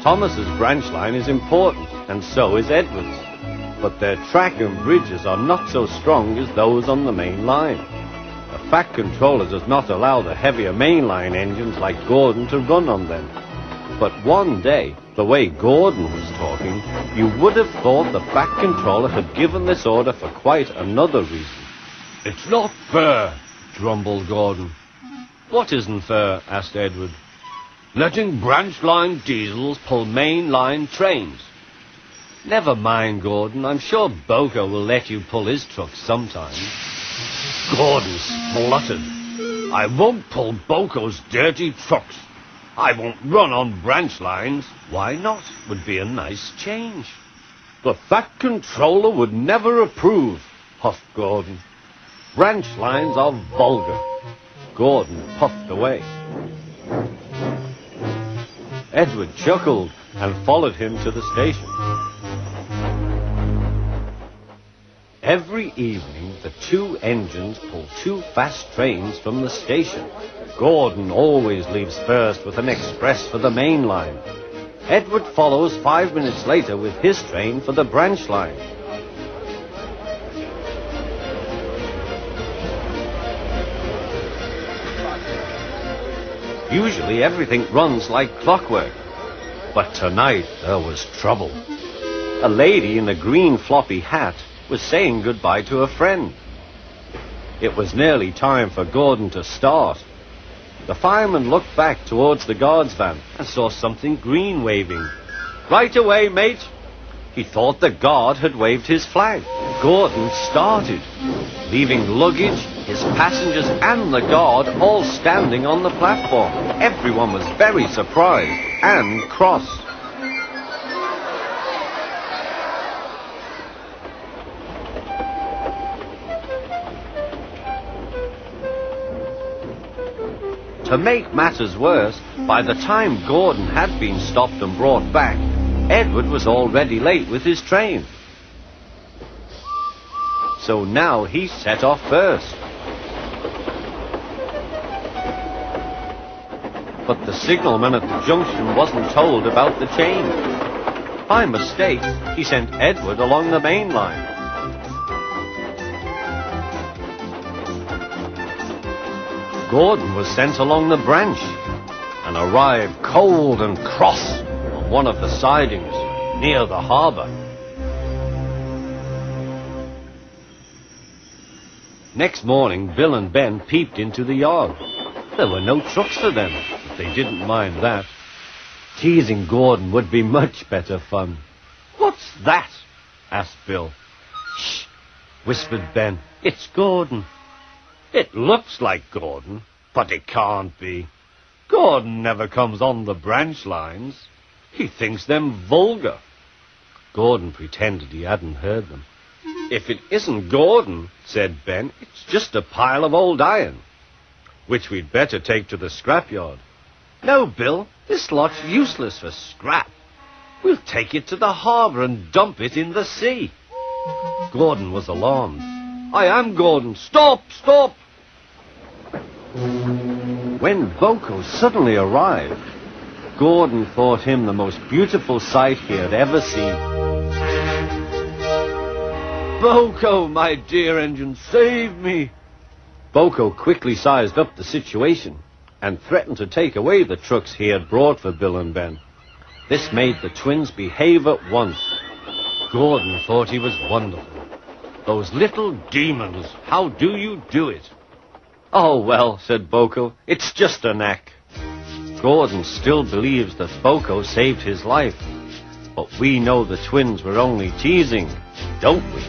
Thomas's branch line is important, and so is Edward's. But their track and bridges are not so strong as those on the main line. The Fat Controller does not allow the heavier mainline engines like Gordon to run on them. But one day, the way Gordon was talking, you would have thought the Fat Controller had given this order for quite another reason. "It's not fair," grumbled Gordon. "What isn't fair?" asked Edward. "Letting branch line diesels pull main line trains." "Never mind, Gordon. I'm sure BoCo will let you pull his truck sometime." Gordon spluttered. "I won't pull BoCo's dirty trucks. I won't run on branch lines." "Why not? Would be a nice change." "The Fat Controller would never approve," huffed Gordon. "Branch lines are vulgar." Gordon puffed away. Edward chuckled and followed him to the station. Every evening, the two engines pull two fast trains from the station. Gordon always leaves first with an express for the main line. Edward follows 5 minutes later with his train for the branch line. Usually everything runs like clockwork. But tonight there was trouble. A lady in a green floppy hat was saying goodbye to a friend. It was nearly time for Gordon to start. The fireman looked back towards the guard's van and saw something green waving. "Right away, mate." He thought the guard had waved his flag. Gordon started, leaving luggage, his passengers and the guard all standing on the platform. Everyone was very surprised and cross. To make matters worse, by the time Gordon had been stopped and brought back, Edward was already late with his train. So now he set off first. But the signalman at the junction wasn't told about the change. By mistake, he sent Edward along the main line. Gordon was sent along the branch and arrived cold and cross on one of the sidings near the harbour. Next morning, Bill and Ben peeped into the yard. There were no trucks for them, but they didn't mind that. Teasing Gordon would be much better fun. "What's that?" asked Bill. "Shh," whispered Ben. "It's Gordon." "It looks like Gordon, but it can't be. Gordon never comes on the branch lines. He thinks them vulgar." Gordon pretended he hadn't heard them. "If it isn't Gordon," said Ben, "it's just a pile of old iron, which we'd better take to the scrapyard." "No, Bill, this lot's useless for scrap. We'll take it to the harbour and dump it in the sea." Gordon was alarmed. "I am Gordon. Stop, stop!" When BoCo suddenly arrived, Gordon thought him the most beautiful sight he had ever seen. "BoCo, my dear engine, save me!" BoCo quickly sized up the situation and threatened to take away the trucks he had brought for Bill and Ben. This made the twins behave at once. Gordon thought he was wonderful. "Those little demons, how do you do it?" "Oh, well," said BoCo, "it's just a knack." Gordon still believes that BoCo saved his life, but we know the twins were only teasing, don't we?